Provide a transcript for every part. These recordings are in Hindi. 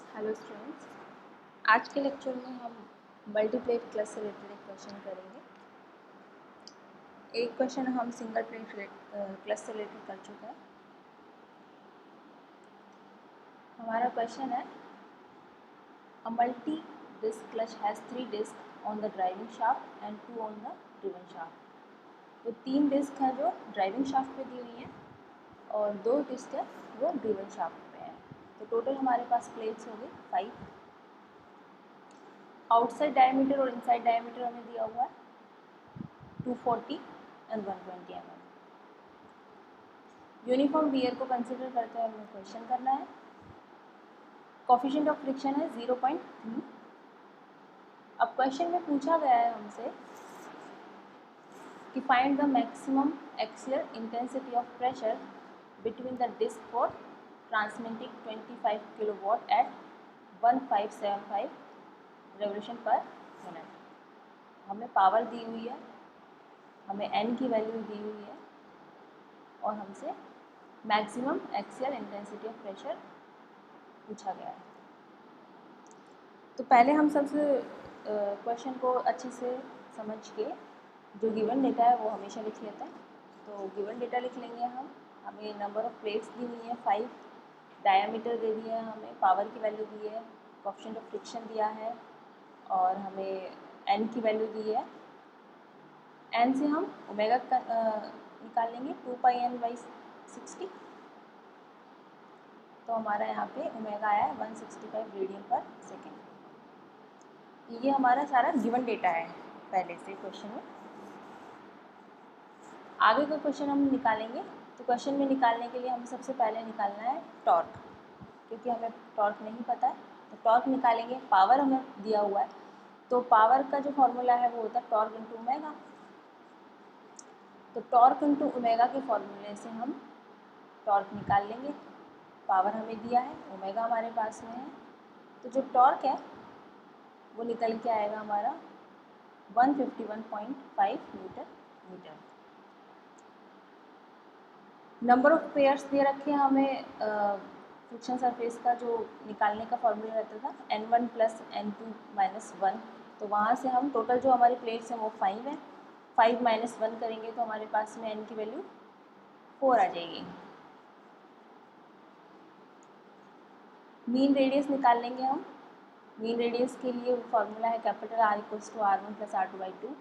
हेलो स्टूडेंट्स, आज के लेक्चर में हम मल्टीप्लेट क्लच से रिलेटेड एक क्वेश्चन करेंगे। एक क्वेश्चन हम सिंगल प्लेट क्लच से रिलेटेड कर चुके हैं। हमारा क्वेश्चन है a multi disc clutch has 3 disc on the driving shaft and 2 on the driven shaft. तो 3 डिस्क हैं जो ड्राइविंग शाफ्ट पे दी हुई हैं और 2 डिस्क है वो ड्रिवन शाफ्ट पे हैं। तो टोटल हमारे पास प्लेट्स हो गई 5। आउटसाइड डायमीटर और इनसाइड डायमीटर हमें दिया हुआ है 240 एंड 120 mm। यूनिफॉर्म वियर को कंसिडर करते हुए हमें क्वेश्चन करना है। कोफिशिएंट ऑफ फ्रिक्शन है 0.3। अब क्वेश्चन में पूछा गया है हमसे कि find the maximum axial intensity of pressure between the disc for transmitting 25 kilowatt at 1575 revolution per minute. हमें पावर दी हुई है, हमें एन की वैल्यू दी हुई है और हमसे maximum axial intensity of pressure पूछा गया है। तो पहले हम सबसे क्वेश्चन को अच्छे से समझ के जो गिवन डेटा है वो हमेशा लिख लेते हैं। तो गिवन डेटा लिख लेंगे हम। हमें नंबर ऑफ़ प्लेट्स दी हुई है 5, डायामीटर दे दिया है, हमें पावर की वैल्यू दी है, कोएफिशिएंट ऑफ फ्रिक्शन दिया है और हमें एन की वैल्यू दी है। एन से हम ओमेगा निकाल लेंगे 2πn/60। तो हमारा यहाँ पे ओमेगा आया है 165 रेडियन पर सेकेंड। ये हमारा सारा गिवन डेटा है पहले से क्वेश्चन में। आगे का क्वेश्चन हम निकालेंगे। तो क्वेश्चन में निकालने के लिए हमें सबसे पहले निकालना है टॉर्क, क्योंकि हमें टॉर्क नहीं पता है। तो टॉर्क निकालेंगे। पावर हमें दिया हुआ है, तो पावर का जो फॉर्मूला है वो होता है टॉर्क इंटू ओमेगा। तो टॉर्क इंटू ओमेगा के फॉर्मूले से हम टॉर्क निकाल लेंगे। पावर हमें दिया है, ओमेगा हमारे पास में है, तो जो टॉर्क है वो निकल के आएगा हमारा 151.5 newton metre. Number of pairs दे रखे हैं हमें। फ्रिक्शन सरफेस का जो निकालने का फॉर्मूला रहता था n1 + n2 - 1। तो वहाँ से हम टोटल जो हमारी प्लेट्स हैं वो 5 है। 5 - 1 करेंगे तो हमारे पास में n की वैल्यू 4 आ जाएगी। मीन रेडियस निकाल लेंगे हम। मीन रेडियस के लिए फॉर्मूला है capital R = R1 + R2/2।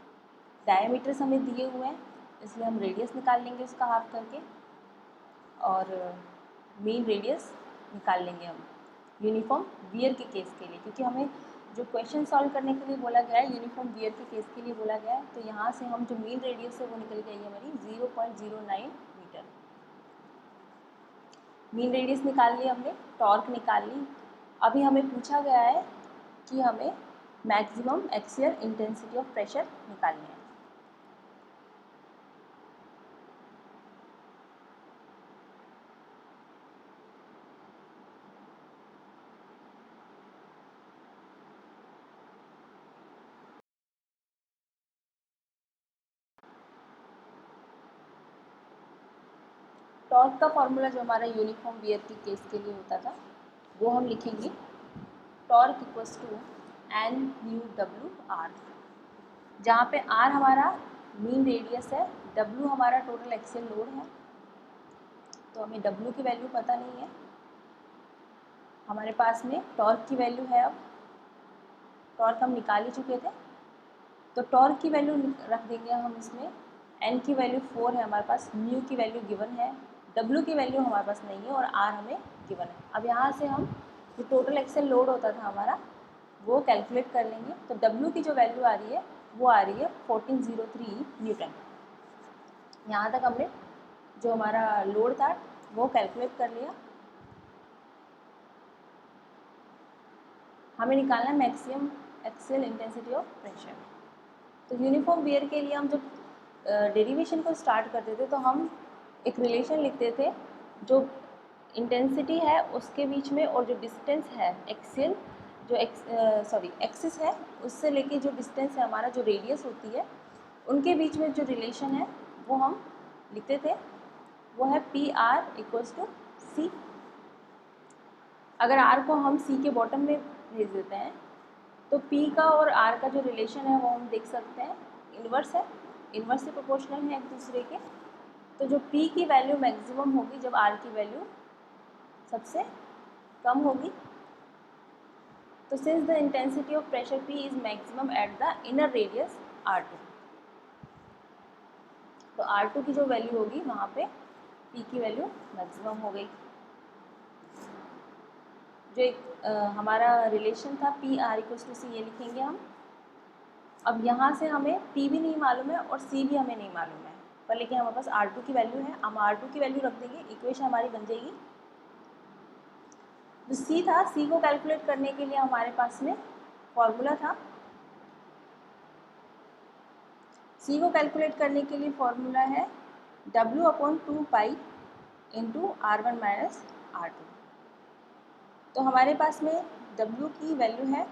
Diameters हमें दिए हुए हैं, इसलिए हम रेडियस निकाल लेंगे उसका हाफ करके और मीन रेडियस निकाल लेंगे हम यूनिफॉर्म वियर के केस के लिए, क्योंकि हमें जो क्वेश्चन सॉल्व करने के लिए बोला गया है यूनिफॉर्म वियर के केस के लिए बोला गया है। तो यहाँ से हम जो मीन रेडियस है वो निकल के आई हमारी 0.09 मीटर। मीन रेडियस निकाल ली हमने, टॉर्क निकाल ली। अभी हमें पूछा गया है कि हमें maximum axial intensity of pressure निकालनी है। टॉर्क का फॉर्मूला जो हमारा यूनिफॉर्म वियर के केस के लिए होता था वो हम लिखेंगे टॉर्क = NUWR, जहाँ पे R हमारा मीन रेडियस है, W हमारा टोटल एक्सियल लोड है। तो हमें W की वैल्यू पता नहीं है, हमारे पास में टॉर्क की वैल्यू है। अब टॉर्क हम निकाल ही चुके थे, तो टॉर्क की वैल्यू रख देंगे हम इसमें। N की वैल्यू 4 है हमारे पास, म्यू की वैल्यू गिवन है, W की वैल्यू हमारे पास नहीं है और R हमें गिवन है। अब यहाँ से हम जो टोटल एक्सेल लोड होता था हमारा वो कैलकुलेट कर लेंगे। तो W की जो वैल्यू आ रही है वो आ रही है 1403 न्यूटन। यहाँ तक हमने जो हमारा लोड था वो कैलकुलेट कर लिया। हमें निकालना है maximum axial intensity of pressure. तो यूनिफॉर्म वियर के लिए हम जब डेरिवेशन को स्टार्ट करते थे तो हम एक रिलेशन लिखते थे, जो इंटेंसिटी है उसके बीच में और जो डिस्टेंस है एक्सियल जो एक्सिस है उससे लेके जो डिस्टेंस है हमारा जो रेडियस होती है उनके बीच में जो रिलेशन है वो हम लिखते थे, वो है PR = C। अगर r को हम c के बॉटम में भेज देते हैं तो p का और r का जो रिलेशन है वो हम देख सकते हैं, इन्वर्स है, इन्वर्स से प्रोपोर्शनल है एक दूसरे के। तो जो p की वैल्यू मैक्सिमम होगी जब r की वैल्यू सबसे कम होगी। तो since the intensity of pressure p is maximum at the inner radius r2, तो r2 की जो वैल्यू होगी वहाँ पे p की वैल्यू मैक्सिमम हो गई। जो एक हमारा रिलेशन था पी आर इक्वल टू सी, ये लिखेंगे हम। अब यहाँ से हमें p भी नहीं मालूम है और c भी हमें नहीं मालूम है, पर लेकिन हमारे पास r2 की वैल्यू है, हम r2 की वैल्यू रख देंगे, इक्वेशन हमारी बन जाएगी। जो c था, c को कैलकुलेट करने के लिए हमारे पास में फॉर्मूला था, c को कैलकुलेट करने के लिए फॉर्मूला है W/2 into R1 minus R2। तो हमारे पास में W की वैल्यू है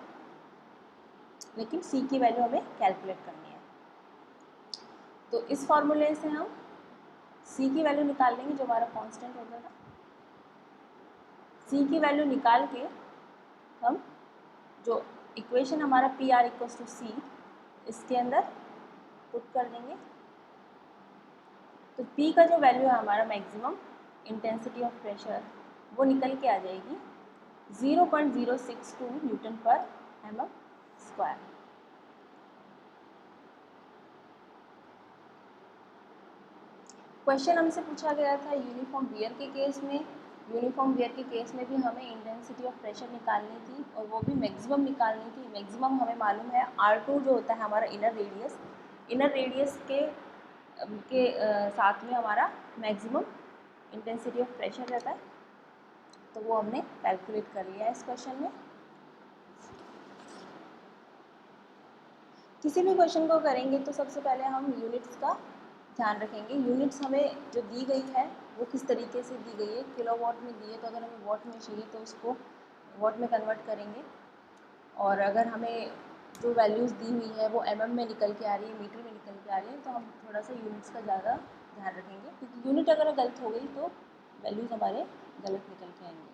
लेकिन C की वैल्यू हमें कैलकुलेट करनी है। तो इस फॉर्मूले से हम C की वैल्यू निकाल लेंगे जो हमारा कांस्टेंट होता था। C की वैल्यू निकाल के हम जो इक्वेशन हमारा पी आर इक्वल्स टू सी इसके अंदर पुट कर देंगे। तो P का जो वैल्यू है हमारा मैक्सिमम इंटेंसिटी ऑफ प्रेशर वो निकल के आ जाएगी 0.062 न्यूटन पर mm स्क्वायर। क्वेश्चन हमसे पूछा गया था यूनिफॉर्म वियर के केस में। यूनिफॉर्म वियर के केस में भी हमें इंटेंसिटी ऑफ प्रेशर निकालनी थी और वो भी मैक्सिमम निकालनी थी। मैक्सिमम हमें मालूम है R2 जो होता है हमारा इनर रेडियस के साथ में हमारा मैक्सिमम इंटेंसिटी ऑफ प्रेशर रहता है, तो वो हमने कैलकुलेट कर लिया है इस क्वेश्चन में। किसी भी क्वेश्चन को करेंगे तो सबसे पहले हम यूनिट्स का ध्यान रखेंगे। यूनिट्स हमें जो दी गई है वो किस तरीके से दी गई है, किलोवाट में दी है तो अगर हमें वाट में चाहिए तो उसको वाट में कन्वर्ट करेंगे, और अगर हमें जो वैल्यूज़ दी हुई है वो mm में निकल के आ रही है, मीटर में निकल के आ रही है, तो हम थोड़ा सा यूनिट्स का ज़्यादा ध्यान रखेंगे, क्योंकि यूनिट अगर गलत हो गई तो वैल्यूज़ हमारे गलत निकल के आएंगे।